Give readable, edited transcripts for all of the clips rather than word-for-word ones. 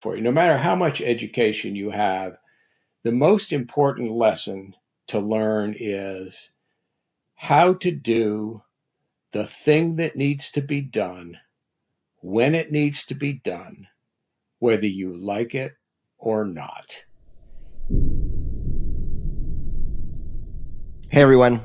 for you. No matter how much education you have, the most important lesson to learn is how to do the thing that needs to be done when it needs to be done, whether you like it or not. Hey, everyone.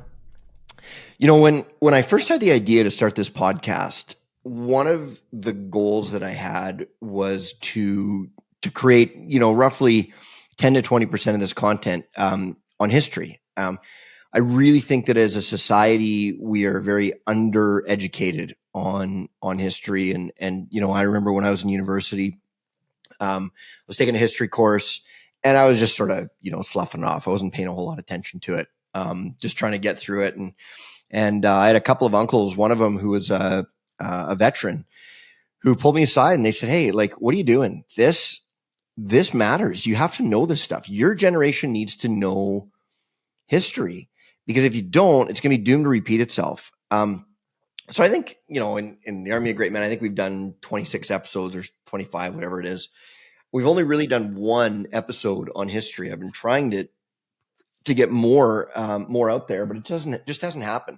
When I first had the idea to start this podcast, one of the goals that I had was to create, roughly 10 to 20% of this content on history. I really think that as a society, we are very undereducated on history. And I remember when I was in university, I was taking a history course, and I was just sort of, sloughing it off. I wasn't paying a whole lot of attention to it, just trying to get through it. And I had a couple of uncles, one of them who was a veteran, who pulled me aside and they said, "Hey, like, what are you doing? This matters. You have to know this stuff. Your generation needs to know history, because if you don't, it's going to be doomed to repeat itself." So I think, in the Army of Great Men, I think we've done 26 episodes or 25, whatever it is. We've only really done one episode on history. I've been trying to get more out there, but it just hasn't happened.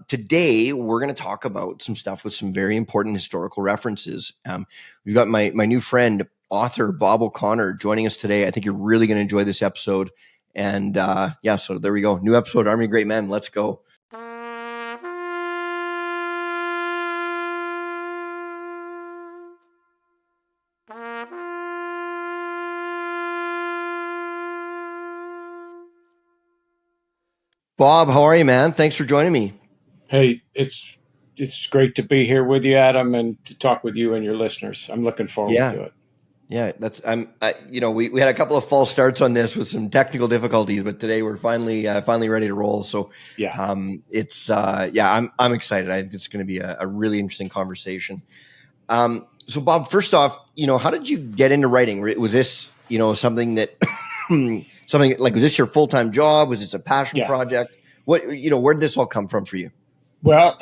Today, we're going to talk about some stuff with some very important historical references. We've got my new friend, author Bob O'Connor, joining us today. I think you're really going to enjoy this episode. And so there we go. New episode, Army of Great Men. Let's go. Bob, how are you, man? Thanks for joining me. Hey, it's great to be here with you, Adam, and to talk with you and your listeners. I'm looking forward to it. Yeah, we had a couple of false starts on this with some technical difficulties, but today we're finally ready to roll. So yeah, I'm excited. I think it's going to be a really interesting conversation. So Bob, first off, how did you get into writing? Was this, something that something like, was this your full-time job? Was this a passion project? Where did this all come from for you? Well,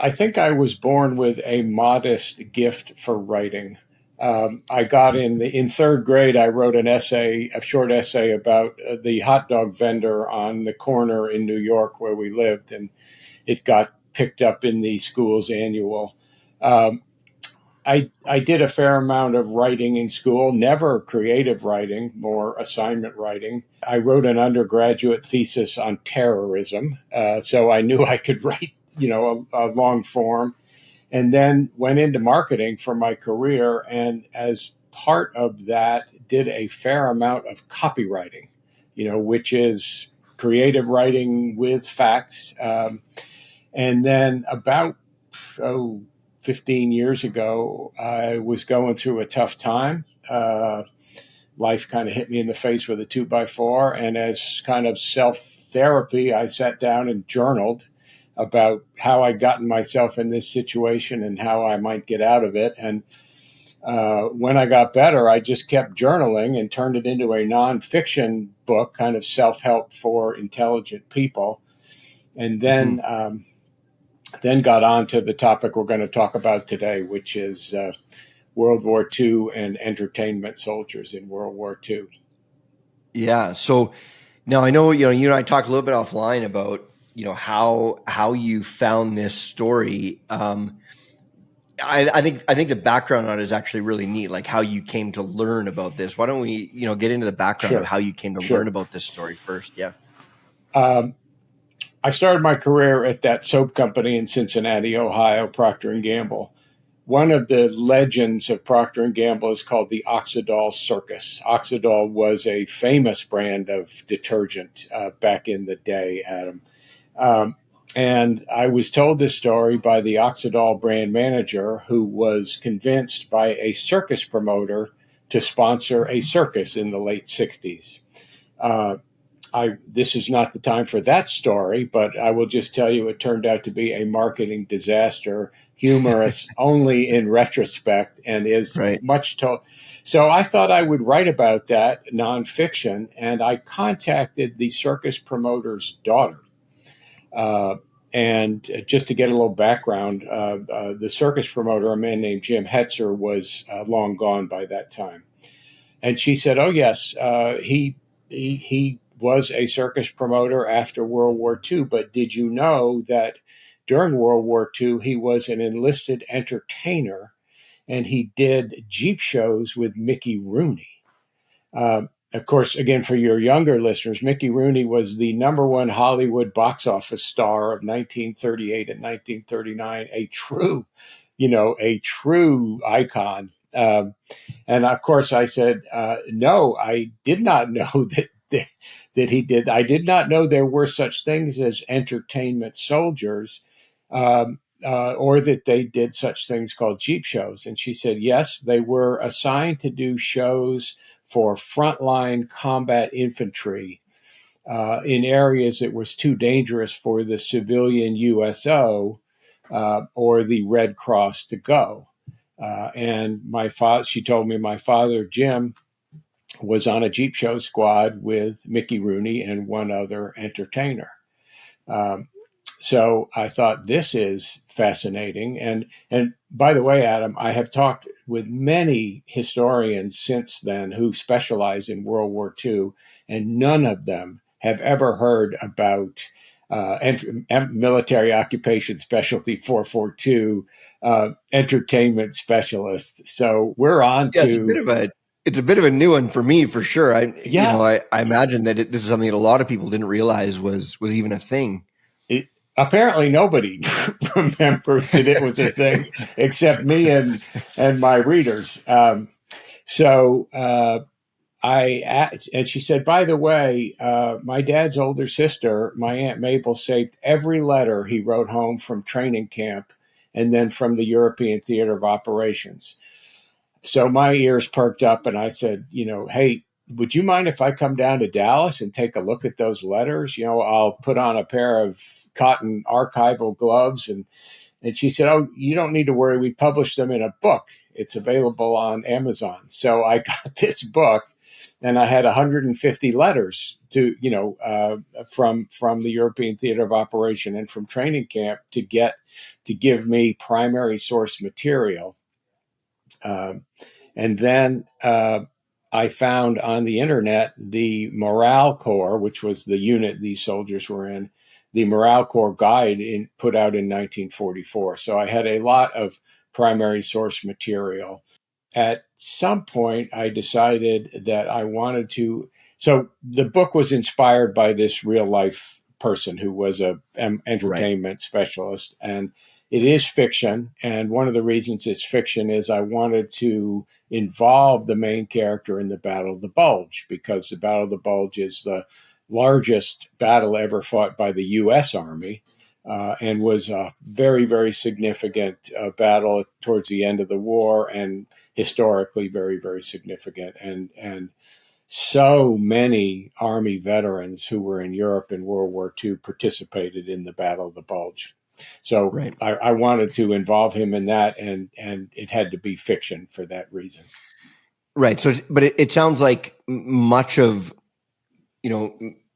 I think I was born with a modest gift for writing. I got in third grade, I wrote a short essay about the hot dog vendor on the corner in New York where we lived, and it got picked up in the school's annual. I did a fair amount of writing in school, never creative writing, more assignment writing. I wrote an undergraduate thesis on terrorism, so I knew I could write, a long form, and then went into marketing for my career. And as part of that, did a fair amount of copywriting, which is creative writing with facts. And then about 15 years ago, I was going through a tough time. Life kind of hit me in the face with a 2x4. And as kind of self-therapy, I sat down and journaled about how I'd gotten myself in this situation and how I might get out of it. And when I got better, I just kept journaling and turned it into a nonfiction book, kind of self-help for intelligent people. And then got on to the topic we're going to talk about today, which is World War II and entertainment soldiers in World War II. Yeah. So now I know, you and I talked a little bit offline about, how you found this story. I think the background on it is actually really neat, like how you came to learn about this. Why don't we, get into the background of how you came to learn about this story first? Yeah. I started my career at that soap company in Cincinnati, Ohio, Procter & Gamble. One of the legends of Procter & Gamble is called the Oxydol Circus. Oxydol was a famous brand of detergent back in the day, Adam. And I was told this story by the Oxydol brand manager, who was convinced by a circus promoter to sponsor a circus in the late 60s. This is not the time for that story, but I will just tell you it turned out to be a marketing disaster, humorous only in retrospect, and is much told. So I thought I would write about that nonfiction, and I contacted the circus promoter's daughter. And just to get a little background, the circus promoter, a man named Jim Hetzer, was long gone by that time. And she said, "Oh yes, he was a circus promoter after World War II. But did you know that during World War II he was an enlisted entertainer, and he did Jeep shows with Mickey Rooney?" Of course, again, for your younger listeners, Mickey Rooney was the number one Hollywood box office star of 1938 and 1939, a true icon. And of course, I said, no, I did not know that he did. I did not know there were such things as entertainment soldiers, or that they did such things called Jeep shows. And she said, yes, they were assigned to do shows for frontline combat infantry in areas that was too dangerous for the civilian USO or the Red Cross to go. And she told me my father, Jim, was on a Jeep show squad with Mickey Rooney and one other entertainer. So I thought, this is fascinating. And by the way, Adam, I have talked with many historians since then who specialize in World War II, and none of them have ever heard about military occupation specialty 442 entertainment specialists. So we're on Yeah, to it's a bit of a new one for me, for sure. yeah. I imagine that this is something that a lot of people didn't realize was even a thing. Apparently nobody remembers that it was a thing except me and my readers. So and she said, by the way, my dad's older sister, my Aunt Mabel, saved every letter he wrote home from training camp and then from the European Theater of Operations. So my ears perked up, and I said, hey, would you mind if I come down to Dallas and take a look at those letters? I'll put on a pair of cotton archival gloves. And she said, oh, you don't need to worry. We published them in a book. It's available on Amazon. So I got this book, and I had 150 letters to, from the European Theater of Operation and from training camp to give me primary source material. And then I found on the internet the Morale Corps, which was the unit these soldiers were in, the Morale Corps guide put out in 1944. So I had a lot of primary source material. At some point, I decided that I wanted to. So the book was inspired by this real life person who was a entertainment specialist, and it is fiction. And one of the reasons it's fiction is I wanted to involve the main character in the Battle of the Bulge, because the Battle of the Bulge is the largest battle ever fought by the U.S. Army. And was a very, very significant battle towards the end of the war, and historically very, very significant. And so many Army veterans who were in Europe in World War II participated in the Battle of the Bulge. So right. I wanted to involve him in that, and it had to be fiction for that reason. Right. So, but it sounds like much of,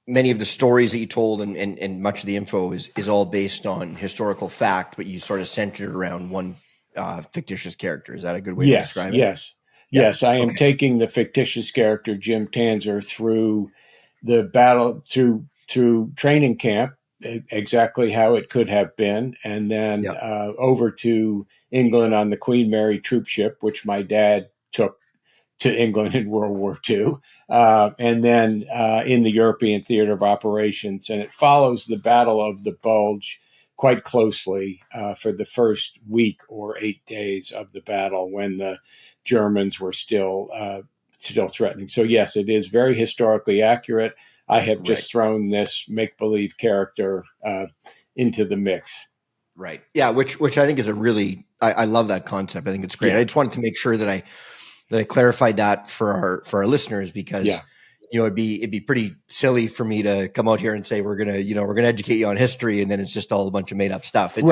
many of the stories that you told and much of the info is all based on historical fact, but you sort of centered around one fictitious character. Is that a good way to describe it? Yes. I am taking the fictitious character Jim Tanzer through the battle, through training camp, exactly how it could have been, and then over to England on the Queen Mary troop ship, which my dad took to England in World War II, and then in the European Theater of Operations. And it follows the Battle of the Bulge quite closely for the first week or 8 days of the battle, when the Germans were still threatening. So yes, it is very historically accurate. I have just thrown this make-believe character into the mix. Right. Yeah, which I think is I love that concept. I think it's great. Yeah. I just wanted to make sure that I clarified that for our listeners, because it'd be pretty silly for me to come out here and say we're gonna educate you on history, and then it's just all a bunch of made up stuff. It's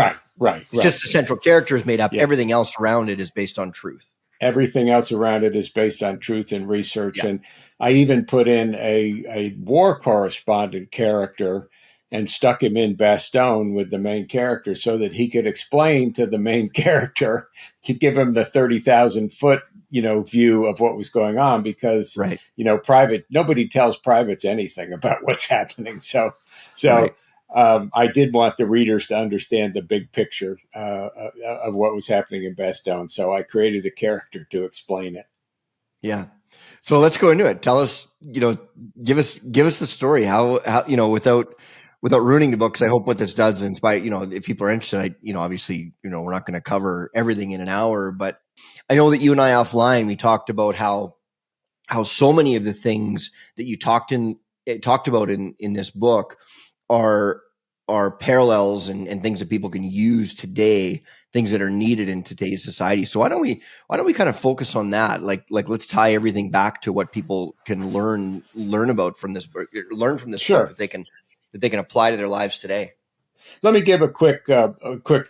just the central character is made up. Yeah. Everything else around it is based on truth. Everything else around it is based on truth and research. Yeah. And I even put in a war correspondent character and stuck him in Bastogne with the main character so that he could explain to the main character, could give him the 30,000 foot, view of what was going on, because, Right. nobody tells privates anything about what's happening. So Right. I did want the readers to understand the big picture of what was happening in Bastogne. So I created a character to explain it. Yeah. So let's go into it. Tell us, give us the story. How without ruining the book, because I hope what this does inspire, if people are interested, obviously, we're not going to cover everything in an hour, but I know that you and I offline, we talked about how so many of the things that you talked about in this book are parallels and things that people can use today, things that are needed in today's society. So why don't we kind of focus on that? Like let's tie everything back to what people can learn about from this book, learn from this book Sure. that they can apply to their lives today. Let me give a quick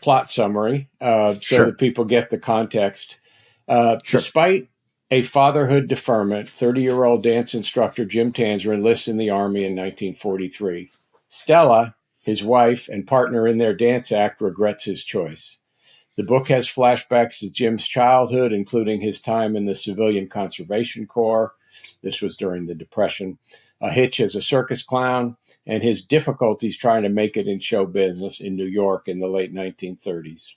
plot summary so Sure. that people get the context. Sure. Despite a fatherhood deferment, 30-year-old dance instructor Jim Tanzer enlists in the Army in 1943. Stella, his wife and partner in their dance act, regrets his choice. The book has flashbacks to Jim's childhood, including his time in the Civilian Conservation Corps. This was during the Depression. A hitch as a circus clown, and his difficulties trying to make it in show business in New York in the late 1930s.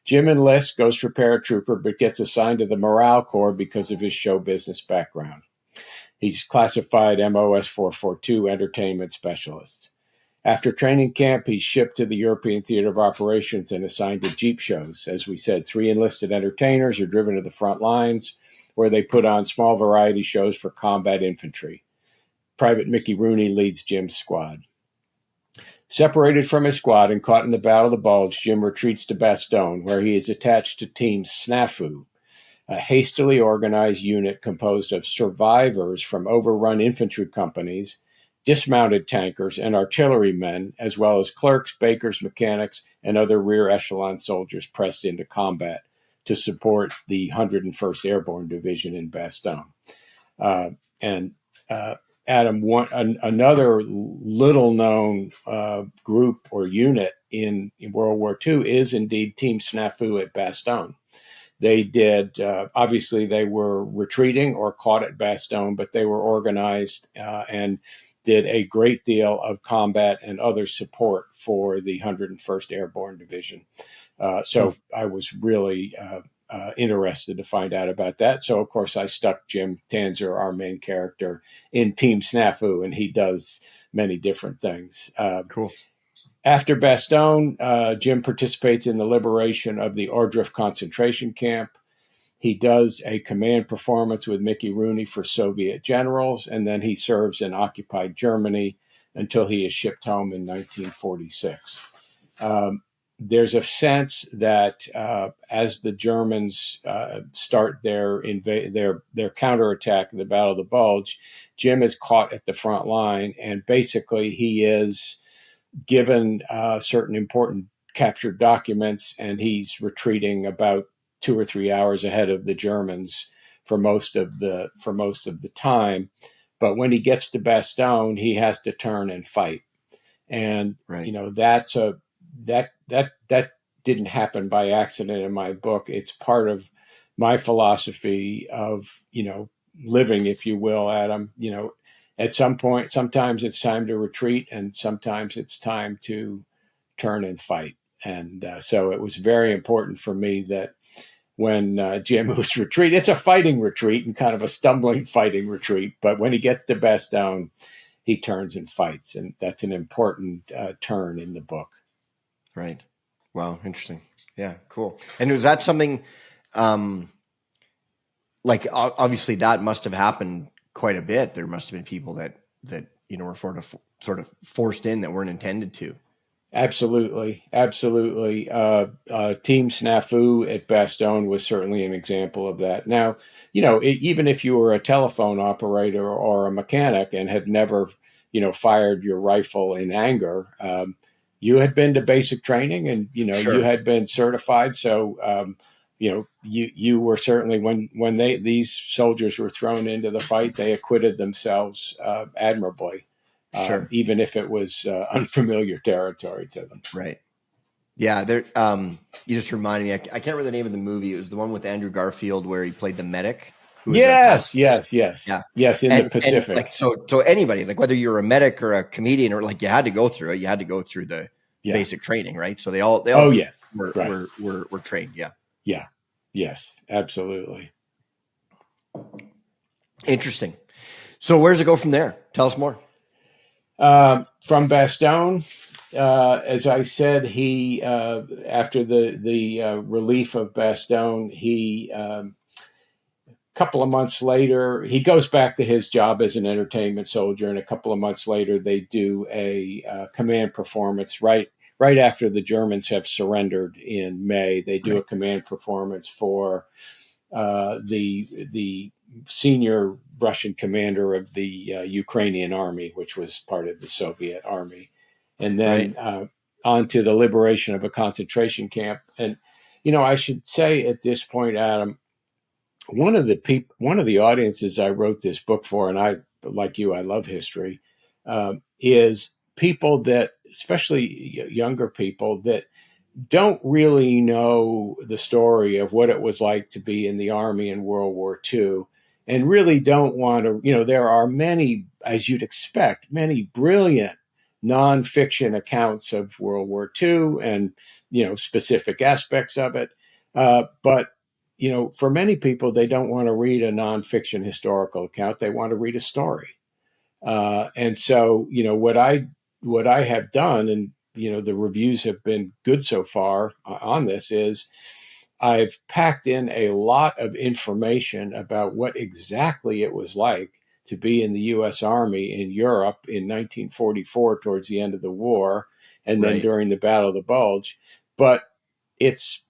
Jim enlists, goes for paratrooper, but gets assigned to the Morale Corps because of his show business background. He's classified MOS 442 entertainment specialist. After training camp, he's shipped to the European Theater of Operations and assigned to Jeep shows. As we said, 3 enlisted entertainers are driven to the front lines, where they put on small variety shows for combat infantry. Private Mickey Rooney leads Jim's squad. Separated from his squad and caught in the Battle of the Bulge, Jim retreats to Bastogne, where he is attached to Team Snafu, a hastily organized unit composed of survivors from overrun infantry companies, dismounted tankers, and artillerymen, as well as clerks, bakers, mechanics, and other rear echelon soldiers pressed into combat to support the 101st Airborne Division in Bastogne. And Adam, another little-known group or unit in World War II is indeed Team Snafu at Bastogne. They did, obviously, they were retreating or caught at Bastogne, but they were organized and did a great deal of combat and other support for the 101st Airborne Division. So I was really interested to find out about that. So, of course, I stuck Jim Tanzer, our main character, in Team Snafu, and he does many different things. Cool. After Bastogne, Jim participates in the liberation of the Ordreff concentration camp. He does a command performance with Mickey Rooney for Soviet generals, and then he serves in occupied Germany until he is shipped home in 1946. There's a sense that as the Germans start their counterattack in the Battle of the Bulge, Jim is caught at the front line, and basically he is given certain important captured documents, and he's retreating about 2 or 3 hours ahead of the Germans for most of the time. But when he gets to Bastogne, he has to turn and fight, and Right. that didn't happen by accident in my book. It's part of my philosophy of living, if you will, Adam. At some point, sometimes it's time to retreat, and sometimes it's time to turn and fight. And so it was very important for me that when Jim was retreat, it's a fighting retreat and kind of a stumbling fighting retreat. But when he gets to Bastogne, he turns and fights. And that's an important turn in the book. Right. Wow. Interesting. Yeah. Cool. And was that something, like obviously that must have happened quite a bit. There must have been people that were sort of forced in that weren't intended to. Absolutely. Team Snafu at Bastogne was certainly an example of that. Now, even if you were a telephone operator or a mechanic and had never, fired your rifle in anger, you had been to basic training, and Sure. you had been certified. So, you were certainly, when these soldiers were thrown into the fight, they acquitted themselves admirably. Sure. even if it was unfamiliar territory to them. Right. Yeah. There. You just reminded me. I can't remember the name of the movie. It was the one with Andrew Garfield where he played the medic who was a Yes, pacifist. yes, yes, Yeah. yes. In the And Pacific. like, so anybody, like whether you're a medic or a comedian, or like you had to go through it, you had to go through the Yeah. basic training, right? So they all Oh, yes. were, Right. were trained. Yeah. Yeah. Yes, absolutely. Interesting. So where does it go from there? Tell us more. From Bastogne, as I said, he after the relief of Bastogne, he couple of months later, he goes back to his job as an entertainment soldier, and a couple of months later, they do a command performance right after the Germans have surrendered in May. They do a command performance for the senior Russian commander of the Ukrainian army, which was part of the Soviet army, and then on to the liberation of a concentration camp. And I should say at this point, Adam, one of the audiences I wrote this book for, and I, like you, I love history, is people that, especially younger people, that don't really know the story of what it was like to be in the army in World War II, and really don't want to. There are many, as you'd expect, many brilliant nonfiction accounts of World War II and specific aspects of it, but for many people, they don't want to read a nonfiction historical account. They want to read a story. And so, what I have done, and the reviews have been good so far on this, is I've packed in a lot of information about what exactly it was like to be in the U.S. Army in Europe in 1944 towards the end of the war, and then during the Battle of the Bulge. But it's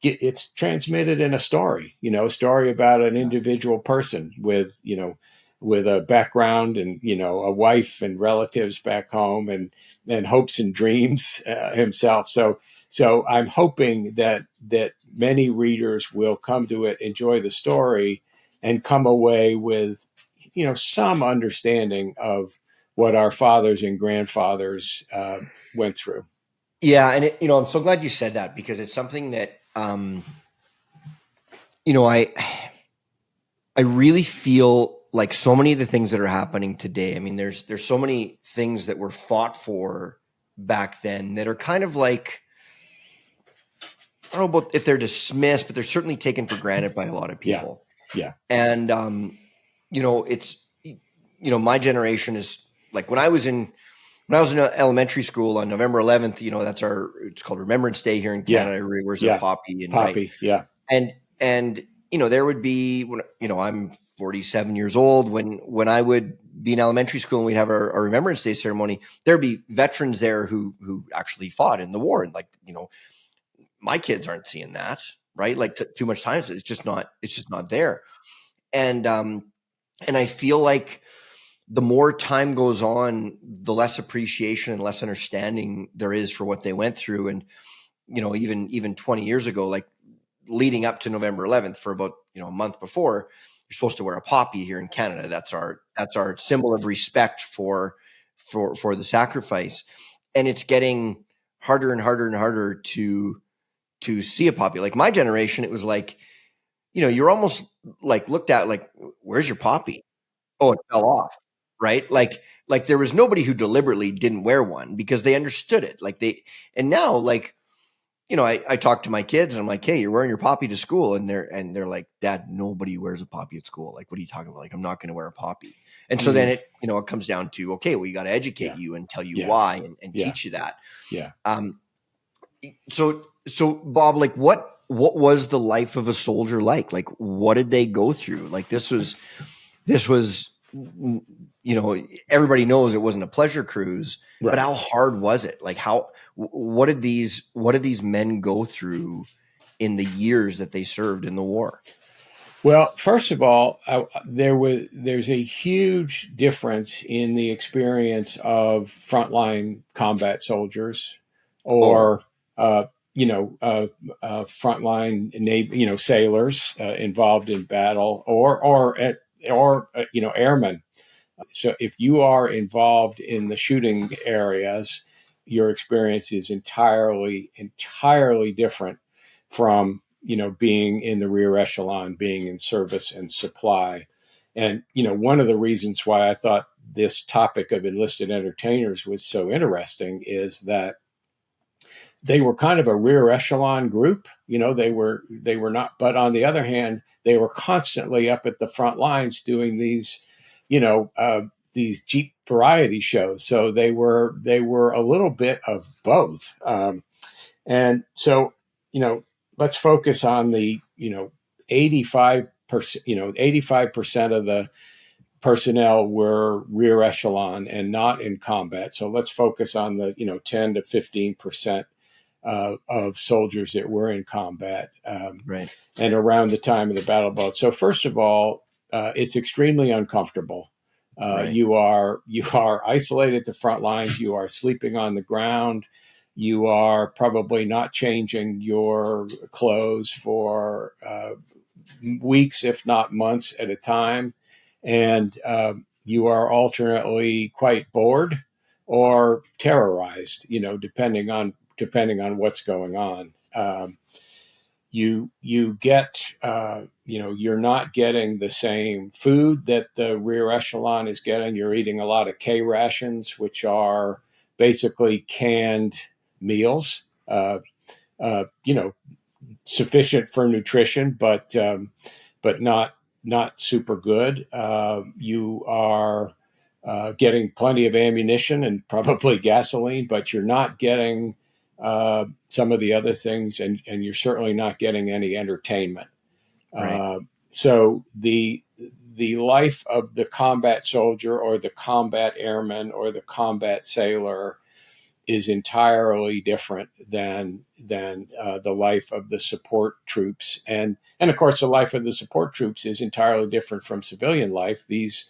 it's transmitted in a story, a story about an individual person with a background and a wife and relatives back home and hopes and dreams himself. So I'm hoping that many readers will come to it, enjoy the story, and come away with some understanding of what our fathers and grandfathers went through. Yeah, and I'm so glad you said that, because it's something that I really feel like so many of the things that are happening today. I mean, there's so many things that were fought for back then that are kind of like, I don't know about if they're dismissed, but they're certainly taken for granted by a lot of people. Yeah. And it's my generation is like when I was in elementary school on November 11th, it's called Remembrance Day here in Canada. Everybody wears a poppy and poppy. Yeah. And there would be, I'm 47 years old. When I would be in elementary school and we'd have our Remembrance Day ceremony, there'd be veterans there who actually fought in the war. And my kids aren't seeing that, right? Like too much time. It's just not there. And I feel like the more time goes on, the less appreciation and less understanding there is for what they went through. And, even 20 years ago, like leading up to November 11th, for about, a month before, you're supposed to wear a poppy here in Canada. That's our symbol of respect for the sacrifice. And it's getting harder and harder and harder to see a poppy. Like my generation, it was like, you're almost like looked at like, where's your poppy? Oh, it fell off. Right. Like there was nobody who deliberately didn't wear one because they understood it. And now like, I talk to my kids and I'm like, hey, you're wearing your poppy to school. And they're like, Dad, nobody wears a poppy at school. Like, what are you talking about? Like, I'm not going to wear a poppy. And so then it comes down to, okay, well, you got to educate you and tell you why and teach you that. Yeah. So Bob, like what was the life of a soldier like? Like, what did they go through? Like this was, everybody knows it wasn't a pleasure cruise, but how hard was it? Like what did these men go through in the years that they served in the war? Well, first of all, there's a huge difference in the experience of frontline combat soldiers, or frontline Navy, sailors involved in battle, or airmen So if you are involved in the shooting areas, your experience is entirely different from, being in the rear echelon, being in service and supply. And, one of the reasons why I thought this topic of enlisted entertainers was so interesting is that they were kind of a rear echelon group. They were not, but on the other hand, they were constantly up at the front lines doing you know, uh, these Jeep variety shows. So they were a little bit of both. And so, let's focus on the 85%. 85% of the personnel were rear echelon and not in combat. So let's focus on the 10 to 15% of soldiers that were in combat, Right. and around the time of the battle boat. So first of all, it's extremely uncomfortable. Right. You are isolated at the front lines. You are sleeping on the ground. You are probably not changing your clothes for weeks, if not months at a time, and you are alternately quite bored or terrorized. Depending on what's going on. You get you're not getting the same food that the rear echelon is getting. You're eating a lot of K rations, which are basically canned meals. Sufficient for nutrition, but not super good. You are getting plenty of ammunition and probably gasoline, but you're not getting some of the other things, and you're certainly not getting any entertainment. Right. So the life of the combat soldier or the combat airman or the combat sailor is entirely different than the life of the support troops, and of course the life of the support troops is entirely different from civilian life. These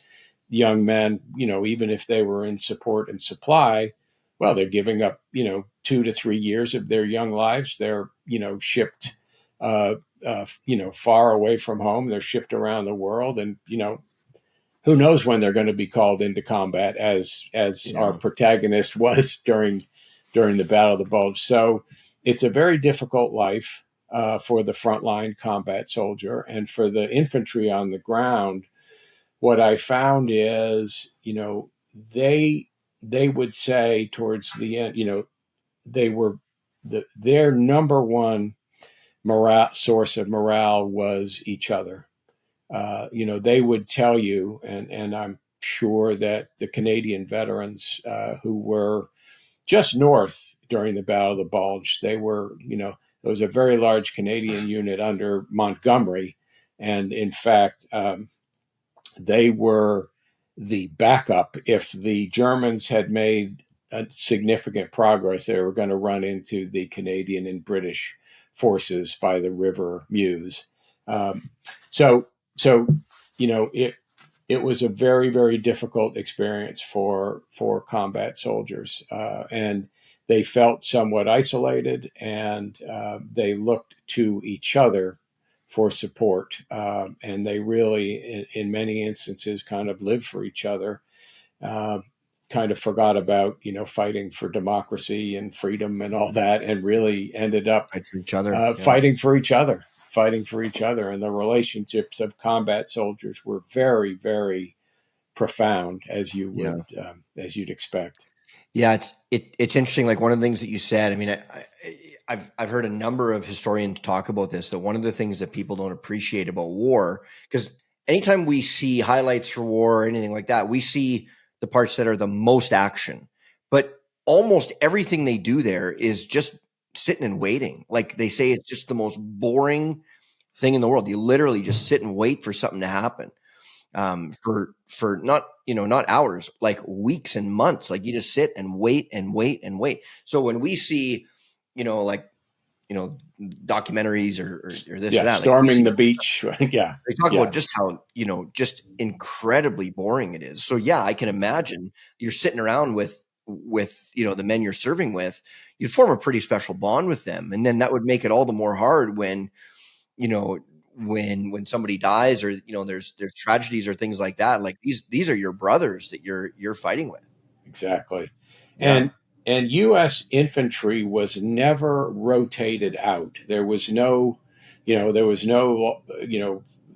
young men, even if they were in support and supply, well, they're giving up 2 to 3 years of their young lives. They're shipped far away from home. They're shipped around the world, and who knows when they're going to be called into combat, as our Yeah. protagonist was during the Battle of the Bulge. So it's a very difficult life for the frontline combat soldier, and for the infantry on the ground. What I found is, they would say towards the end, they were their number one source of morale was each other. They would tell you, and I'm sure that the Canadian veterans who were just north during the Battle of the Bulge, it was a very large Canadian unit under Montgomery, and in fact, they were the backup. If the Germans had made a significant progress, they were going to run into the Canadian and British forces by the River Meuse. Um, so, so it was a very, very difficult experience for combat soldiers, and they felt somewhat isolated, and they looked to each other for support, and they really, in many instances, kind of lived for each other. Uh, Kind of forgot about fighting for democracy and freedom and all that, and really ended up Fight for each other. Yeah. fighting for each other, and the relationships of combat soldiers were very, very profound, Yeah. as you'd expect. Yeah, it's interesting. Like one of the things that you said. I mean, I've heard a number of historians talk about this. That one of the things that people don't appreciate about war, because anytime we see highlights for war or anything like that, we see the parts that are the most action. But almost everything they do there is just sitting and waiting. Like they say, it's just the most boring thing in the world. You literally just sit and wait for something to happen. For not not hours, like weeks and months. Like you just sit and wait and wait and wait. So when we see like documentaries or this or Yeah, that, like we storming see, the beach. Yeah, they talk yeah, about just how just incredibly boring it is. So yeah, I can imagine you're sitting around with the men you're serving with. You'd form a pretty special bond with them, and then that would make it all the more hard when you know when somebody dies, or there's tragedies or things like that. Like these are your brothers that you're fighting with. Exactly. Yeah. And U.S. infantry was never rotated out. There was no, there was no,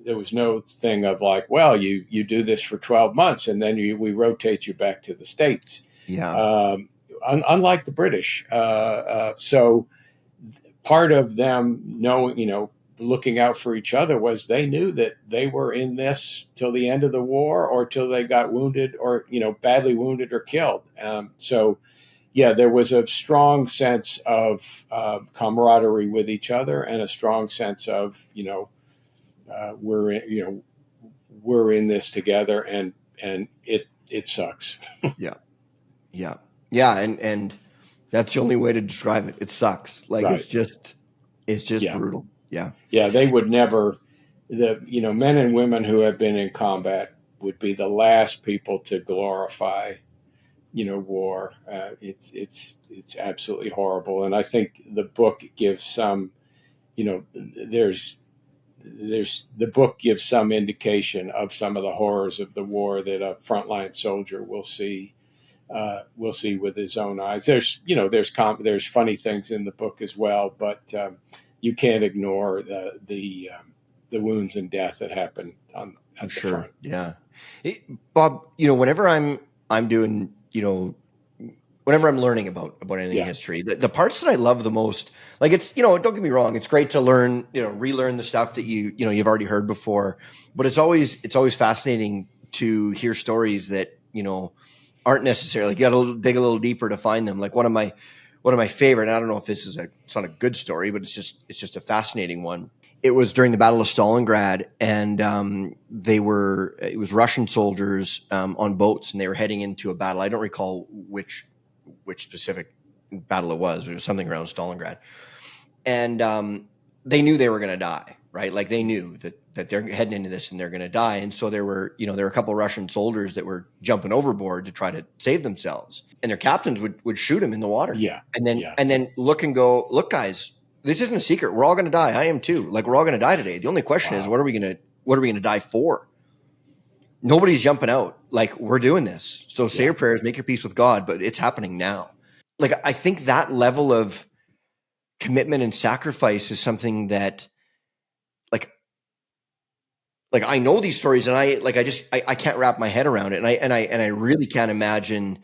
there was no thing of like, well, you do this for 12 months and then we rotate you back to the States. Yeah. Unlike the British. So part of them knowing, looking out for each other was they knew that they were in this till the end of the war or till they got wounded or, badly wounded or killed. So, yeah, there was a strong sense of camaraderie with each other and a strong sense of, we're in this together, and it sucks. Yeah. Yeah. Yeah. And that's the only way to describe it. It sucks. Like Right. it's just Yeah. brutal. Yeah. Yeah. They would never, men and women who have been in combat would be the last people to glorify, war. It's absolutely horrible. And I think the book gives some, the book gives some indication of some of the horrors of the war that a frontline soldier will see with his own eyes. There's funny things in the book as well, but you can't ignore the wounds and death that happen at the Sure. front. Yeah. Bob, whenever I'm doing, whenever I'm learning about anything in history, the parts that I love the most, like it's, don't get me wrong, it's great to learn, relearn the stuff that you've already heard before, but it's always fascinating to hear stories that, aren't necessarily, you got to dig a little deeper to find them. Like one of my favorite, and I don't know if it's not a good story, but it's just a fascinating one. It was during the Battle of Stalingrad, and it was Russian soldiers on boats, and they were heading into a battle. I don't recall which specific battle it was. It was something around Stalingrad, and they knew they were going to die, right? Like they knew that they're heading into this and they're going to die. And so there were a couple of Russian soldiers that were jumping overboard to try to save themselves, and their captains would shoot them in the water. Yeah. And then look and go, look, guys, this isn't a secret. We're all going to die. I am too. Like we're all going to die today. The only question is, what are we going to die for? Nobody's jumping out. Like we're doing this. So say your prayers, make your peace with God, but it's happening now. Like I think that level of commitment and sacrifice is something that like I know these stories, and I can't wrap my head around it. And I really can't imagine,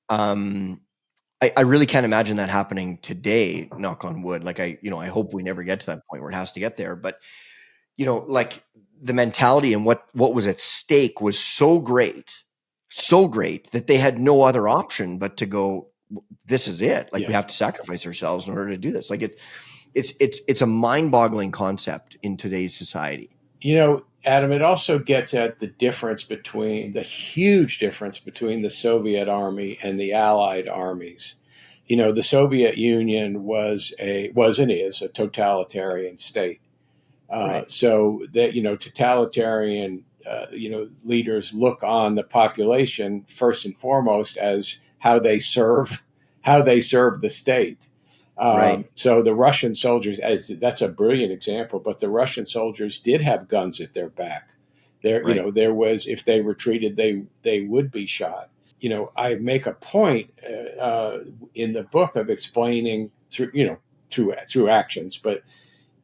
I really can't imagine that happening today, knock on wood. Like I hope we never get to that point where it has to get there. But, like the mentality and what was at stake was so great that they had no other option but to go, this is it. Like we have to sacrifice ourselves in order to do this. Like it's a mind-boggling concept in today's society. Adam, it also gets at the huge difference between the Soviet army and the Allied armies. The Soviet Union was and is a totalitarian state. Right. So that, totalitarian, leaders look on the population first and foremost as how they serve the state. Right. So the Russian soldiers, that's a brilliant example, but the Russian soldiers did have guns at their back. There was, if they retreated, they would be shot. I make a point in the book of explaining through actions, but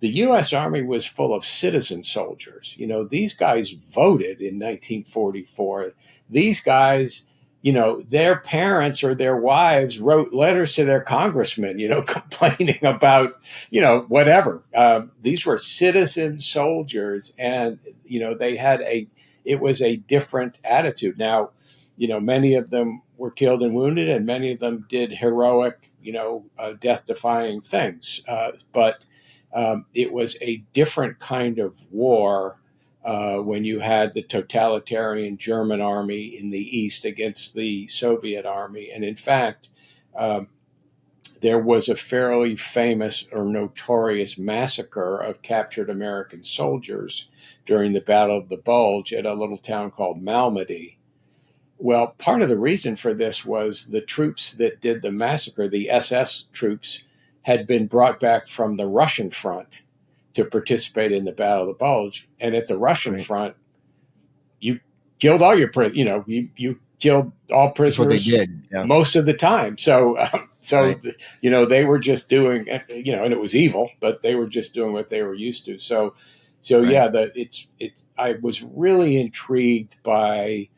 the U.S. Army was full of citizen soldiers. These guys voted in 1944. These guys, their parents or their wives wrote letters to their congressmen, complaining about, whatever. These were citizen soldiers, and, it was a different attitude. Now, many of them were killed and wounded, and many of them did heroic, death-defying things. But it was a different kind of war when you had the totalitarian German army in the East against the Soviet army. And in fact, there was a fairly famous or notorious massacre of captured American soldiers during the Battle of the Bulge at a little town called Malmedy. Well, part of the reason for this was the troops that did the massacre, the SS troops, had been brought back from the Russian front. to participate in the Battle of the Bulge. And at the Russian Right. front, you killed all your you killed all That's what they prisoners did. Yeah. most of the time. So Right. they were just doing, and it was evil, but they were just doing what they were used to. So Right. yeah, I was really intrigued by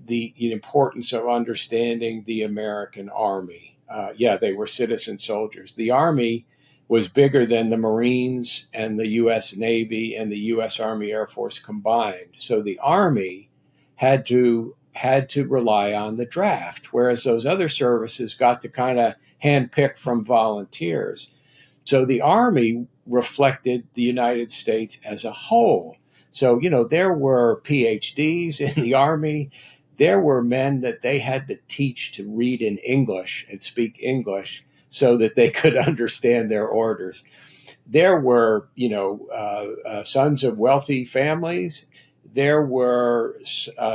the importance of understanding the American Army. Yeah, they were citizen soldiers. The Army was bigger than the Marines and the U.S. Navy and the U.S. Army Air Force combined. So the Army had to rely on the draft, whereas those other services got to kind of handpick from volunteers. So the Army reflected the United States as a whole. So, there were PhDs in the Army. There were men that they had to teach to read in English and speak English so that they could understand their orders. There were, sons of wealthy families. There were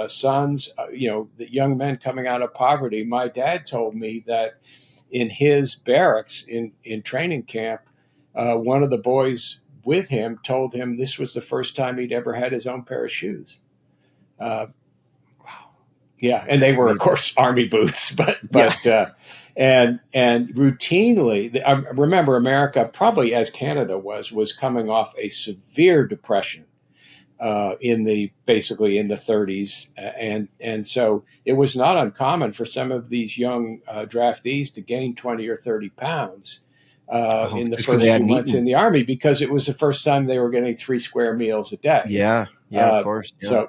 sons, the young men coming out of poverty. My dad told me that in his barracks in training camp, one of the boys with him told him this was the first time he'd ever had his own pair of shoes. Uh, Wow. yeah, and they were, of course, Army boots, Yeah. and routinely, remember, America, probably as Canada was coming off a severe depression basically in the 30s, and so it was not uncommon for some of these young draftees to gain 20 or 30 pounds in the Just because they first few hadn't months eaten. in the Army, because it was the first time they were getting 3 square meals a day. Yeah. Yeah. Of course. Yeah.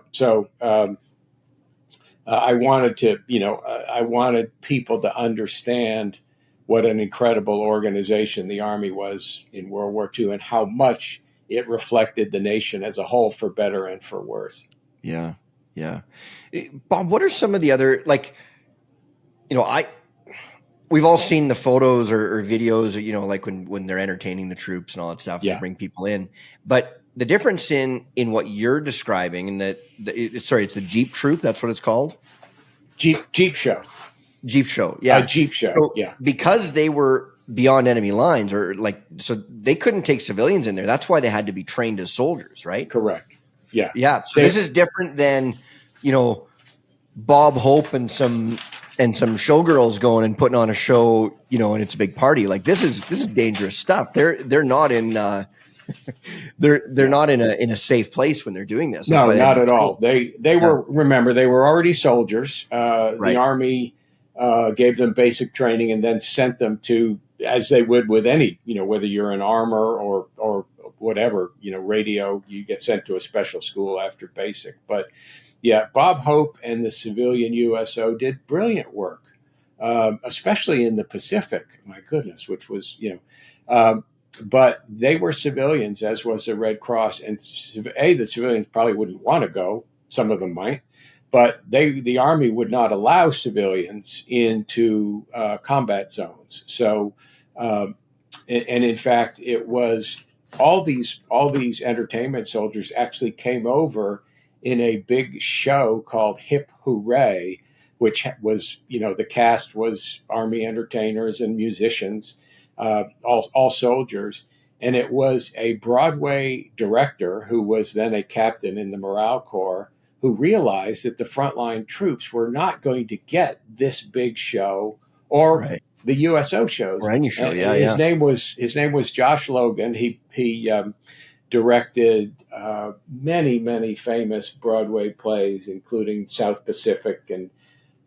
I wanted to, I wanted people to understand what an incredible organization the Army was in World War II and how much it reflected the nation as a whole, for better and for worse. Yeah. Yeah. Bob, what are some of the other, like, we've all seen the photos or videos, like when they're entertaining the troops and all that stuff, and they Yeah. bring people in. But the difference in what you're describing, and it's the Jeep Troop. That's what it's called. Jeep show. Jeep show. A Yeah. Jeep show. So Yeah. because they were beyond enemy lines, so they couldn't take civilians in there. That's why they had to be trained as soldiers, right? Correct. Yeah. Yeah. So this is different than, Bob Hope and some showgirls going and putting on a show, and it's a big party. Like this is dangerous stuff. They're not in they're not in a safe place when they're doing this. No, not at all. They were, remember, they were already soldiers. The Right. Army gave them basic training and then sent them to, as they would with any, whether you're an armor or whatever, radio, you get sent to a special school after basic. But yeah, Bob Hope and the civilian USO did brilliant work, especially in the Pacific. My goodness, which was, but they were civilians, as was the Red Cross. And the civilians probably wouldn't want to go. Some of them might, but the Army would not allow civilians into combat zones. So, and in fact, it was all these entertainment soldiers actually came over in a big show called Hip Hooray, which was, the cast was Army entertainers and musicians, all soldiers. And it was a Broadway director who was then a captain in the Morale Corps, who realized that the frontline troops were not going to get this big show or Right. the USO shows. Or any show. Yeah. His name was Josh Logan. He directed many famous Broadway plays, including South Pacific and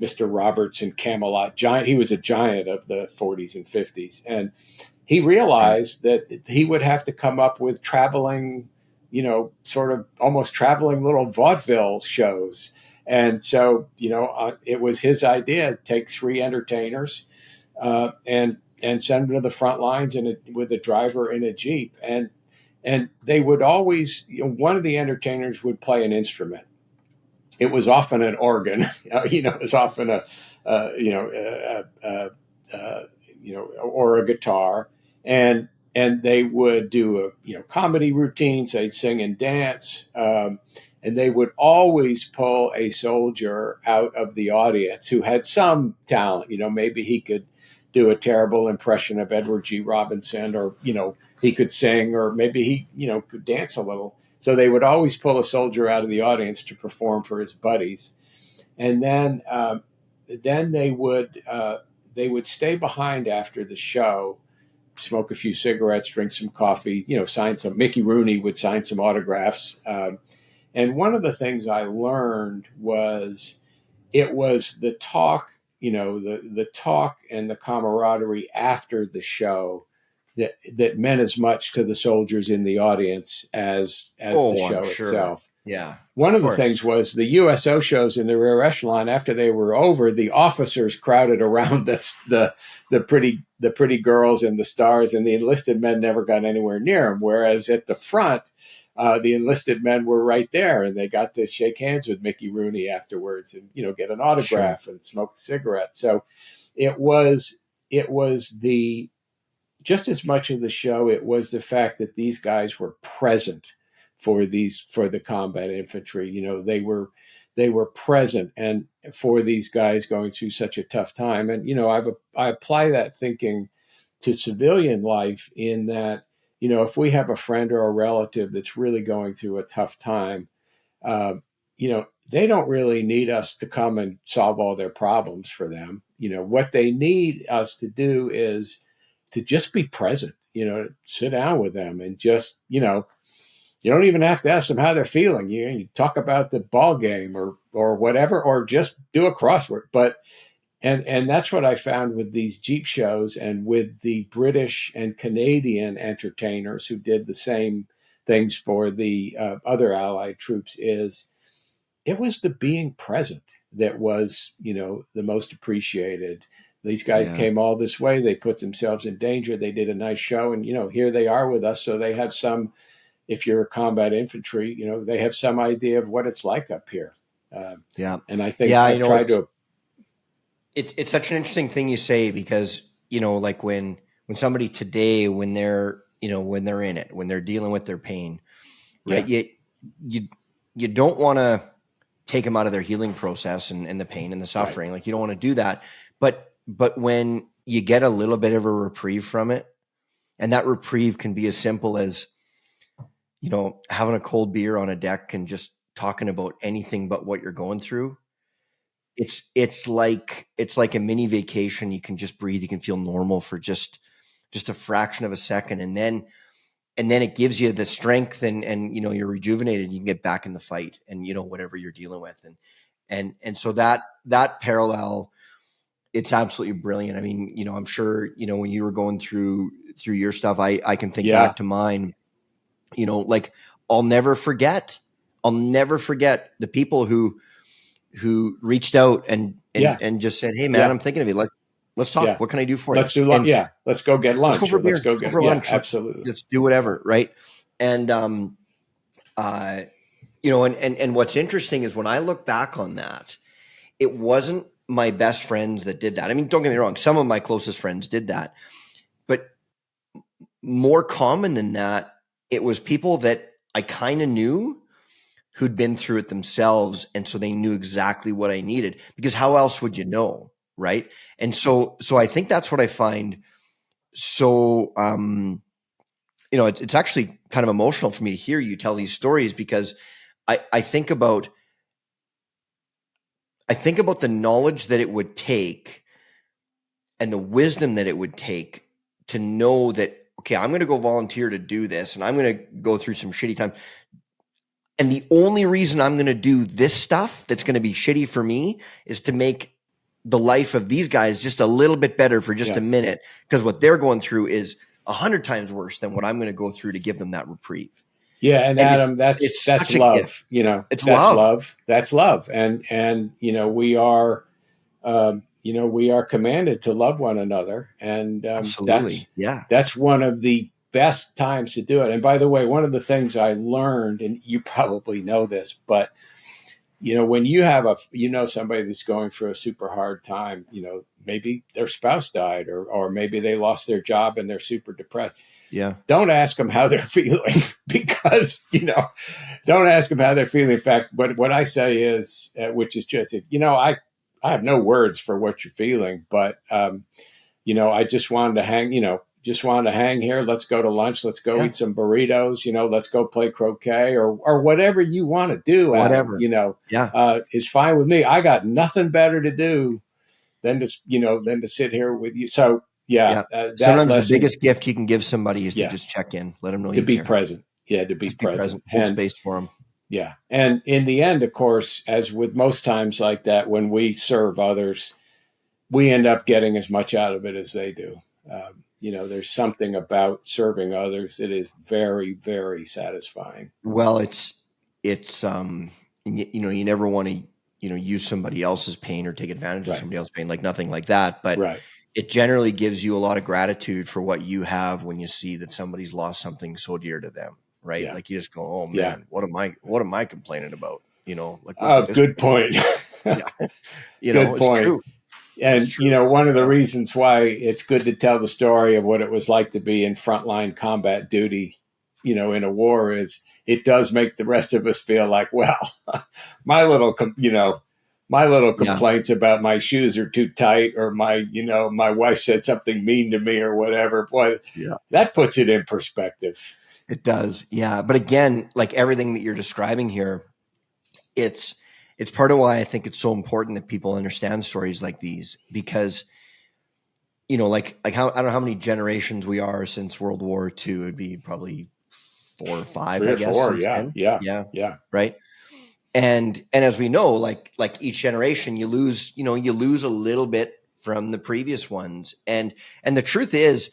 Mr. Roberts and Camelot. He was a giant of the 40s and 50s. And he realized that he would have to come up with traveling, sort of almost traveling little vaudeville shows. And so, it was his idea: take 3 entertainers and send them to the front lines with a driver in a Jeep. And they would always, one of the entertainers would play an instrument. It was often an organ, it was often or a guitar, and they would do comedy routines. They'd sing and dance, and they would always pull a soldier out of the audience who had some talent. Maybe he could do a terrible impression of Edward G. Robinson, or, he could sing, or maybe he, could dance a little. So they would always pull a soldier out of the audience to perform for his buddies. And then they would stay behind after the show, smoke a few cigarettes, drink some coffee, sign some. Mickey Rooney would sign some autographs. And one of the things I learned was it was the talk, the talk and the camaraderie after the show that meant as much to the soldiers in the audience as the show itself. Yeah. One of the things was the USO shows in the rear echelon. After they were over, the officers crowded around the pretty girls and the stars, and the enlisted men never got anywhere near them. Whereas at the front, the enlisted men were right there, and they got to shake hands with Mickey Rooney afterwards, and get an autograph and smoke a cigarette. So it was the just as much of the show. It was the fact that these guys were present for the combat infantry. They were present and for these guys going through such a tough time. And I apply that thinking to civilian life, in that if we have a friend or a relative that's really going through a tough time, they don't really need us to come and solve all their problems for them. What they need us to do is to just be present, sit down with them and just, you don't even have to ask them how they're feeling. You talk about the ball game or whatever, or just do a crossword. But and that's what I found with these Jeep shows, and with the British and Canadian entertainers who did the same things for the other Allied troops, is it was the being present that was, the most appreciated. These guys came all this way. They put themselves in danger. They did a nice show, and, here they are with us. So they have some, if you're a combat infantry, they have some idea of what it's like up here. And I think I've tried to. It's such an interesting thing you say, because, like when somebody today, when they're in it, when they're dealing with their pain, right? You don't want to take them out of their healing process and the pain and the suffering. Right. Like, you don't want to do that. But when you get a little bit of a reprieve from it, and that reprieve can be as simple as, having a cold beer on a deck and just talking about anything but what you're going through. It's like a mini vacation. You can just breathe. You can feel normal for just a fraction of a second. And then it gives you the strength and you're rejuvenated. You can get back in the fight and, whatever you're dealing with. And so that parallel, it's absolutely brilliant. I mean, I'm sure, when you were going through your stuff, I can think back to mine, like I'll never forget the people who reached out and just said, "Hey man, I'm thinking of you. Let's talk. What can I do for you? Let's do lunch. Let's go get lunch. Let's go for lunch. Absolutely. Let's do whatever." Right. And, and what's interesting is when I look back on that, it wasn't my best friends that did that. I mean, don't get me wrong. Some of my closest friends did that, but more common than that, it was people that I kind of knew who'd been through it themselves. And so they knew exactly what I needed, because how else would you know? Right. And so I think that's what I find. So, it's actually kind of emotional for me to hear you tell these stories, because I think about the knowledge that it would take and the wisdom that it would take to know that, okay, I'm going to go volunteer to do this, and I'm going to go through some shitty time. And the only reason I'm going to do this stuff that's going to be shitty for me is to make the life of these guys just a little bit better for just a minute, because what they're going through is 100 times worse than what I'm going to go through to give them that reprieve. Yeah. And Adam, that's love, it's love. That's love. And, we are, we are commanded to love one another. And absolutely. That's one of the best times to do it. And by the way, one of the things I learned, and you probably know this, but when you have somebody that's going through a super hard time, maybe their spouse died, or maybe they lost their job and they're super depressed. Yeah. Don't ask them how they're feeling, because, don't ask them how they're feeling. In fact, what I say is, which is just, I have no words for what you're feeling, but, I just wanted to hang, just wanted to hang here. Let's go to lunch. Let's go eat some burritos. Let's go play croquet or whatever you want to do, Adam. Whatever. Yeah. Is fine with me. I got nothing better to do than to sit here with you. So Yeah. that Sometimes lesson, the biggest gift you can give somebody is to just check in, let them know to you be care. present. Yeah, to be Just be present. Hold space for them. Yeah. And in the end, of course, as with most times like that, when we serve others, we end up getting as much out of it as they do. There's something about serving others that is very, very satisfying. Well, it's you never want to, use somebody else's pain or take advantage of somebody else's pain, like nothing like that. But it generally gives you a lot of gratitude for what you have when you see that somebody's lost something so dear to them. Right. Yeah. Like you just go, oh man, what am I complaining about? Like, good point. Yeah. Good point. It's true. And, one of the reasons why it's good to tell the story of what it was like to be in frontline combat duty, in a war is it does make the rest of us feel like, well, my little complaints about my shoes are too tight or my wife said something mean to me or whatever. Boy, that puts it in perspective. It does. Yeah. But again, like everything that you're describing here, it's part of why I think it's so important that people understand stories like these, because, like how, I don't know how many generations we are since World War II. It'd be probably 4 or 5, I guess. 4. Yeah. Right. And as we know, like each generation, you lose a little bit from the previous ones. And the truth is,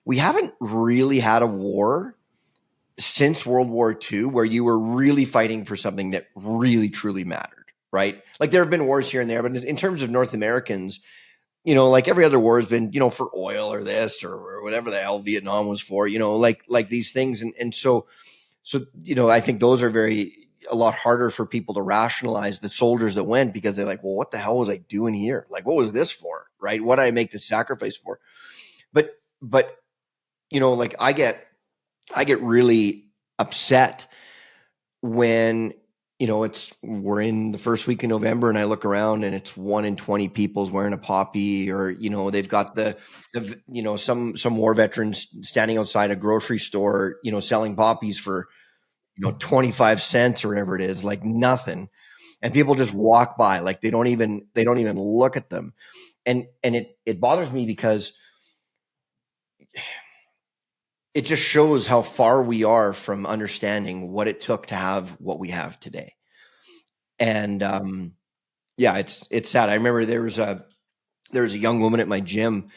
we haven't really had a war since World War II where you were really fighting for something that really, truly mattered, right? Like there have been wars here and there, but in terms of North Americans, like every other war has been, for oil or this or whatever the hell Vietnam was for, like these things. And so, I think those are a lot harder for people to rationalize, the soldiers that went, because they're like, well, what the hell was I doing here? Like, what was this for? Right? What did I make this sacrifice for? But, like I get really upset when, we're in the first week of November and I look around and it's 1 in 20 people's wearing a poppy, or, they've got some war veterans standing outside a grocery store, selling poppies for, 25 cents or whatever it is, like nothing. And people just walk by, like they don't even look at them. And it bothers me because it just shows how far we are from understanding what it took to have what we have today. And it's sad. I remember there was a young woman at my gym.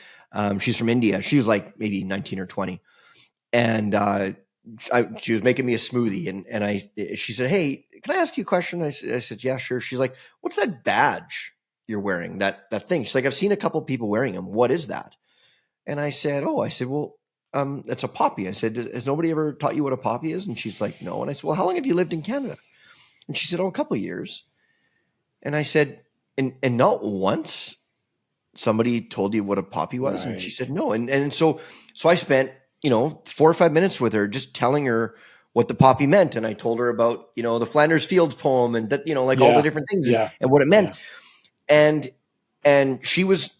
She's from India. She was like maybe 19 or 20, and she was making me a smoothie, and she said, "Hey, can I ask you a question?" I said, "Yeah, sure." She's like, "What's that badge you're wearing? That thing?" She's like, "I've seen a couple of people wearing them. What is that?" And I said, "Well, it's a poppy." I said, "Has nobody ever taught you what a poppy is?" And she's like, "No." And I said, "Well, how long have you lived in Canada?" And she said, "Oh, a couple of years." And I said, and not once somebody told you what a poppy was? Right. And she said, "No." And so I spent, 4 or 5 minutes with her, just telling her what the poppy meant. And I told her about, the Flanders Fields poem and that, all the different things and what it meant. Yeah. And she was,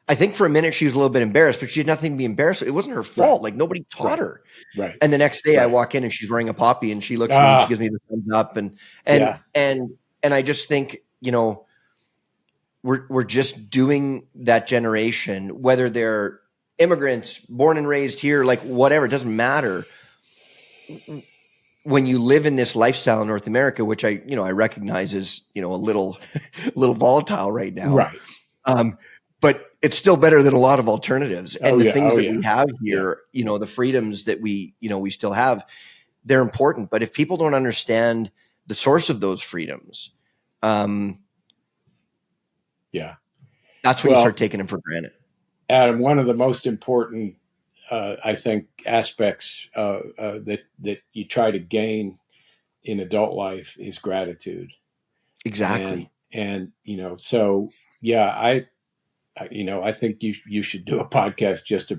I think for a minute she was a little bit embarrassed, but she had nothing to be embarrassed. It wasn't her fault. Right. Like nobody taught her. Right. And the next day I walk in and she's wearing a poppy and she looks at me and she gives me the thumbs up and I just think, we're just doing that generation, whether they're immigrants, born and raised here, like whatever, it doesn't matter. When you live in this lifestyle in North America, which I recognize is, a little volatile right now. Right. But it's still better than a lot of alternatives. And the things that we have here, the freedoms that we still have, they're important. But if people don't understand the source of those freedoms, that's when you start taking them for granted. Adam, one of the most important, I think, aspects that you try to gain in adult life is gratitude. Exactly. And I think you should do a podcast just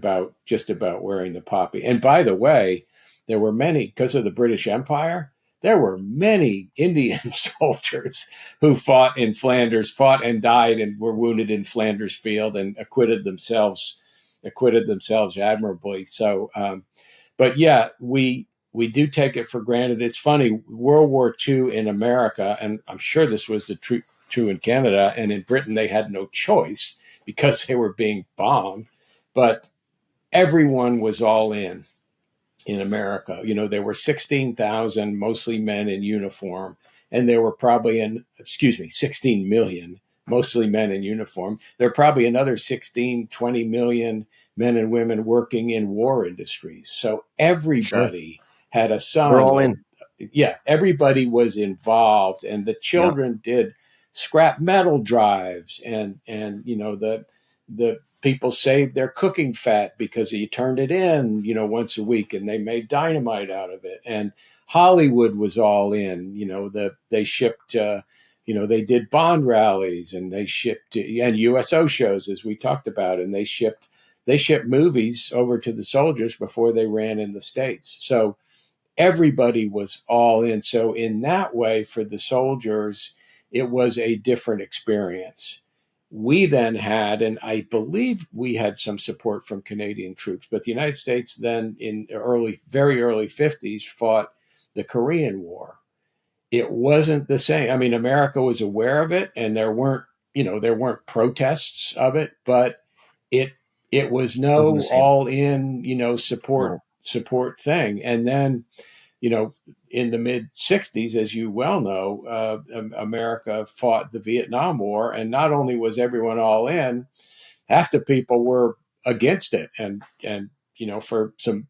about wearing the poppy. And by the way, there were many, because of the British Empire, there were many Indian soldiers who fought in Flanders, fought and died and were wounded in Flanders Field and acquitted themselves admirably. So, but yeah, we do take it for granted. It's funny, World War II in America, and I'm sure this was true in Canada and in Britain, they had no choice because they were being bombed, but everyone was all in America. There were 16,000, mostly men in uniform, and there were probably 16 million, mostly men in uniform. There are probably another 16, 20 million men and women working in war industries. So everybody had a son. We're all in. Yeah, everybody was involved, and the children did scrap metal drives, and the people saved their cooking fat because you turned it in, once a week, and they made dynamite out of it. And Hollywood was all in. They shipped. They did Bond rallies, and they shipped and USO shows, as we talked about, and they shipped movies over to the soldiers before they ran in the States. So everybody was all in. So in that way, for the soldiers, it was a different experience. We then had, and I believe we had some support from Canadian troops, but the United States then in very early 50s fought the Korean War. It wasn't the same. I mean, America was aware of it, and there weren't protests of it, but it was no all in, support thing. And then, in the mid 60s, as you well know, America fought the Vietnam War, and not only was everyone all in, half the people were against it, and for some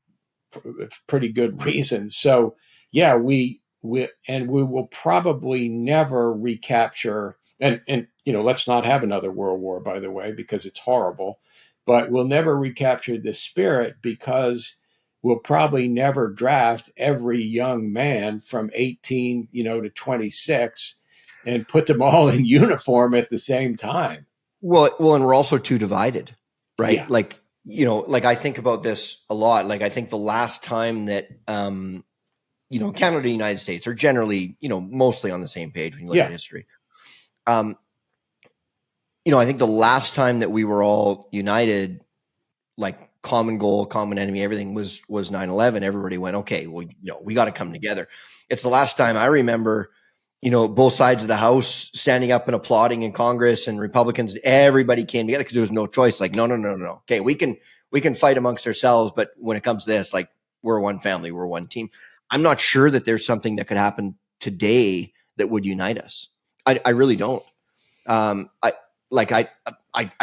pretty good reasons. So yeah, we will probably never recapture, and let's not have another World War, by the way, because it's horrible, but we'll never recapture this spirit because we'll probably never draft every young man from 18, to 26 and put them all in uniform at the same time. Well, and we're also too divided, right? Yeah. Like, I think about this a lot. Like, I think the last time that, Canada and the United States are generally, mostly on the same page when you look at history. I think the last time that we were all united, like common goal, common enemy, everything was 9/11. Everybody went, okay, well, we got to come together. It's the last time I remember, both sides of the House standing up and applauding in Congress, and Republicans, everybody came together because there was no choice. Like, no. Okay, we can fight amongst ourselves, but when it comes to this, like, we're one family, we're one team. I'm not sure that there's something that could happen today that would unite us. I really don't. I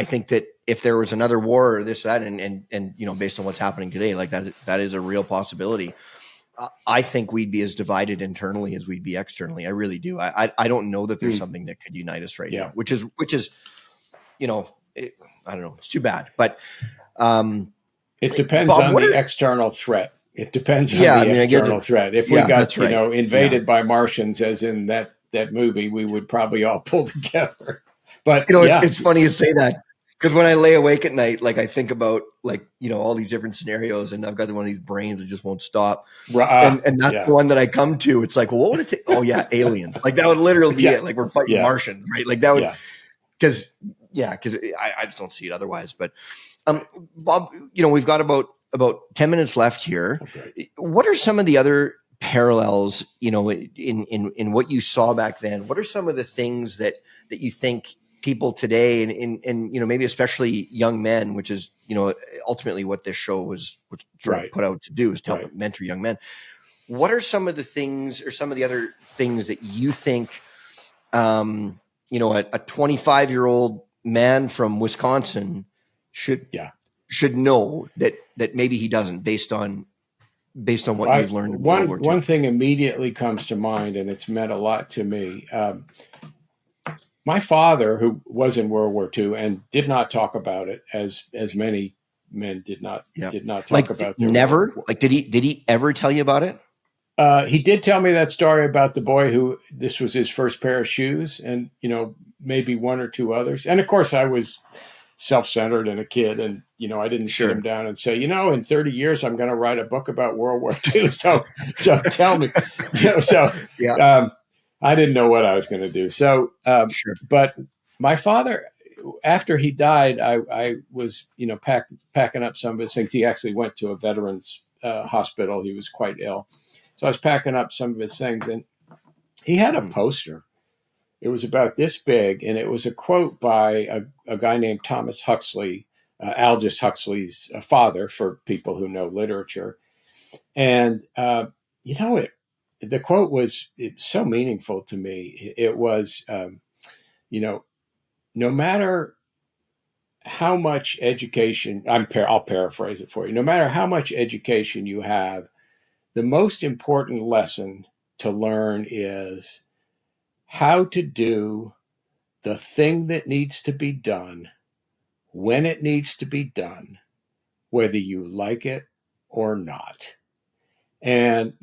think that if there was another war or this, that, and based on what's happening today, like that is a real possibility. I think we'd be as divided internally as we'd be externally. I really do. I don't know that there's something that could unite us right now, which is, I don't know. It's too bad, but it depends on the external threat. It depends on the external threat. If we got, invaded by Martians, as in that movie, we would probably all pull together. But it's funny you say that, because when I lay awake at night, like I think about all these different scenarios, and I've got one of these brains that just won't stop. And that's the one that I come to. It's like, well, what would it take? Oh yeah, aliens. Like that would literally be it. Like we're fighting Martians, right? Like that would, because I just don't see it otherwise. But Bob, we've got about 10 minutes left here. Okay. What are some of the other parallels, in what you saw back then? What are some of the things that you think people today and maybe especially young men, which is, ultimately what this show was sort of put out to do, is to help mentor young men. What are some of the things or some of the other things that you think, a 25-year-old man from Wisconsin should know that maybe he doesn't, based on what you've learned in World War II? One thing immediately comes to mind, and it's meant a lot to me. My father, who was in World War II and did not talk about it, as many men did not talk about their never. Like, did he ever tell you about it? He did tell me that story about the boy who this was his first pair of shoes, and maybe one or two others. And of course, I was self-centered and a kid, and I didn't sit him Sure. down and say, in 30 years I'm going to write a book about World War II. So tell me, Yeah. I didn't know what I was going to do. So, Sure. but my father, after he died, I was packing up some of his things. He actually went to a veterans hospital. He was quite ill, so I was packing up some of his things, and he had a poster. It was about this big, and it was a quote by a guy named Thomas Huxley, Aldous Huxley's father, for people who know literature. And, the quote was so meaningful to me. It was, no matter how much education, I'll paraphrase it for you, no matter how much education you have, the most important lesson to learn is how to do the thing that needs to be done when it needs to be done, whether you like it or not. And,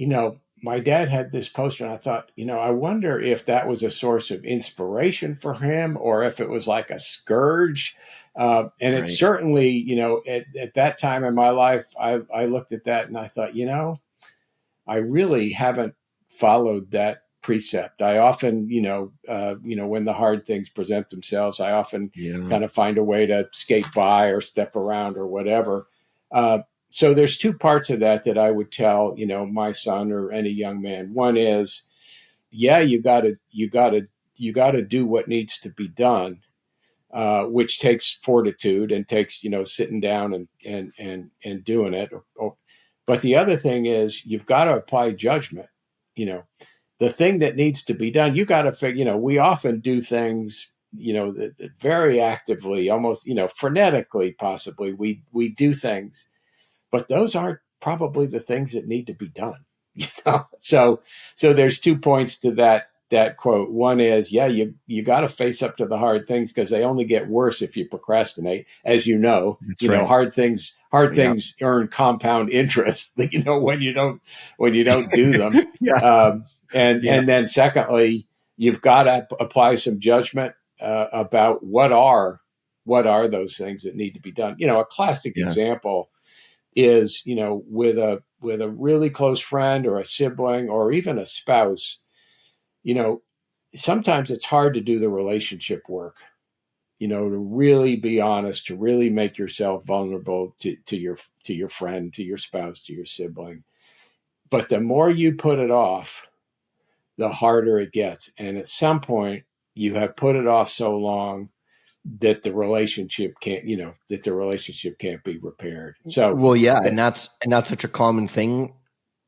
my dad had this poster, and I thought, I wonder if that was a source of inspiration for him or if it was like a scourge. And Right. it certainly, at that time in my life, I looked at that and I thought, I really haven't followed that precept. I often, when the hard things present themselves, I often kind of find a way to skate by or step around or whatever. So there's two parts of that I would tell, my son or any young man. One is, yeah, you got to do what needs to be done, which takes fortitude and takes, sitting down and doing it. But the other thing is you've got to apply judgment. The thing that needs to be done, you got to figure, we often do things, that very actively, almost, frenetically, possibly we do things, but those aren't probably the things that need to be done. So there's 2 points to that quote. One is, yeah, you got to face up to the hard things because they only get worse if you procrastinate. As you know, That's right. hard things earn compound interest. When you don't do them. And then secondly, you've got to apply some judgment about what are those things that need to be done. A classic example is, with a really close friend or a sibling or even a spouse, sometimes it's hard to do the relationship work, to really be honest, to really make yourself vulnerable to your friend, to your spouse, to your sibling. But the more you put it off, the harder it gets. And at some point you have put it off so long that the relationship can't be repaired. So, well, yeah, and that's such a common thing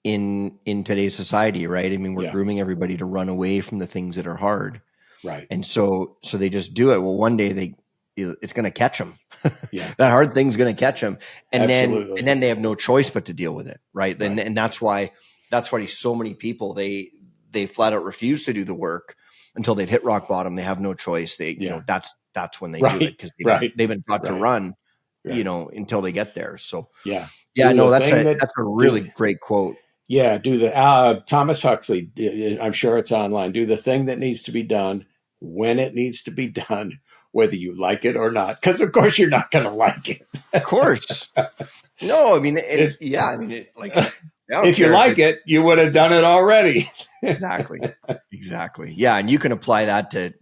in today's society, right? I mean, we're grooming everybody to run away from the things that are hard, right? And so they just do it. Well, one day it's going to catch them. Yeah, that hard thing's going to catch them, and absolutely. then they have no choice but to deal with it, right? Right. And that's why so many people they flat out refuse to do the work until they've hit rock bottom. They have no choice. That's when they do it because they've been taught to run, until they get there. So that's a really great quote. Yeah, do the Thomas Huxley. I'm sure it's online. Do the thing that needs to be done when it needs to be done, whether you like it or not. Because of course you're not going to like it. Of course, no. I mean, if you like it, you would have done it already. Exactly. Yeah, and you can apply that to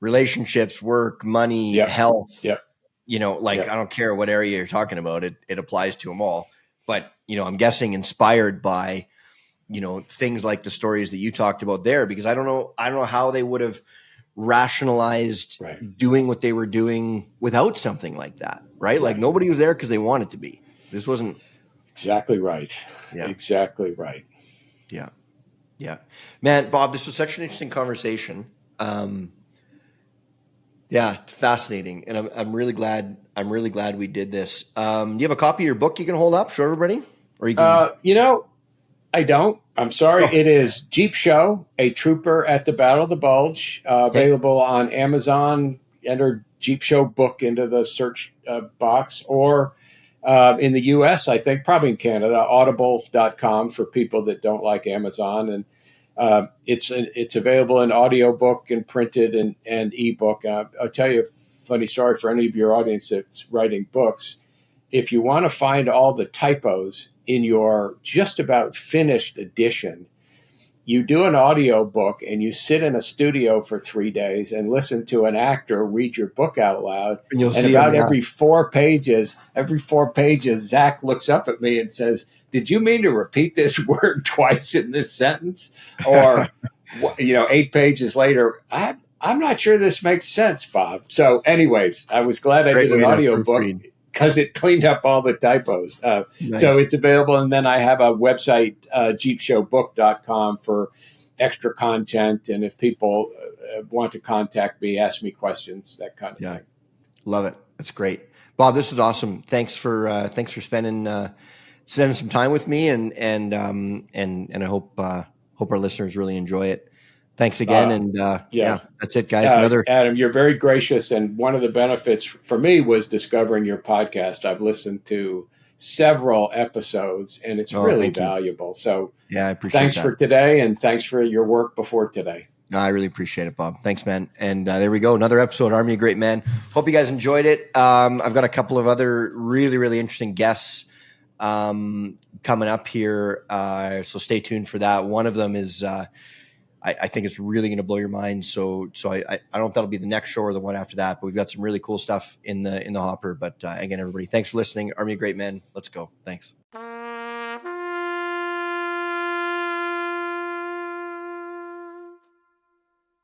relationships, work, money, health. Yep. I don't care what area you're talking about. It applies to them all. But, I'm guessing inspired by, things like the stories that you talked about there, because I don't know how they would have rationalized doing what they were doing without something like that. Right. Like nobody was there because they wanted to be. This wasn't exactly right. Yeah. Exactly right. Yeah. Yeah, man, Bob, this was such an interesting conversation. It's fascinating. And I'm really glad we did this. Do you have a copy of your book you can hold up, show everybody? Or you can I don't. I'm sorry. It is Jeep Show, A Trooper at the Battle of the Bulge, available on Amazon. Enter Jeep Show book into the search box, or in the U.S., I think, probably in Canada, audible.com for people that don't like Amazon. And it's available in audiobook and printed and ebook. I'll tell you, funny story for any of your audience that's writing books. If you want to find all the typos in your just about finished edition, you do an audio book and you sit in a studio for 3 days and listen to an actor read your book out loud. And you'll And see about them, yeah. every four pages, Zach looks up at me and says, "Did you mean to repeat this word twice in this sentence?" Or, 8 pages later, I'm not sure this makes sense, Bob. So anyways, I was glad I Great did an way to audio book proofread. because it cleaned up all the typos. Nice. So it's available. And then I have a website, jeepshowbook.com, for extra content. And if people want to contact me, ask me questions, that kind of thing. Love it. That's great. Bob, this was awesome. Thanks for spending some time with me, and I hope our listeners really enjoy it. Thanks again. And that's it, guys. Adam, you're very gracious. And one of the benefits for me was discovering your podcast. I've listened to several episodes and it's really valuable. So I appreciate thanks that. for today. And thanks for your work before today. No, I really appreciate it, Bob. Thanks, man. And there we go. Another episode, Army of Great Men. Hope you guys enjoyed it. I've got a couple of other really, really interesting guests coming up here. So stay tuned for that. One of them is, I think it's really going to blow your mind. So I don't know if that'll be the next show or the one after that, but we've got some really cool stuff in the hopper. But again, everybody, thanks for listening. Army of Great Men. Let's go. Thanks.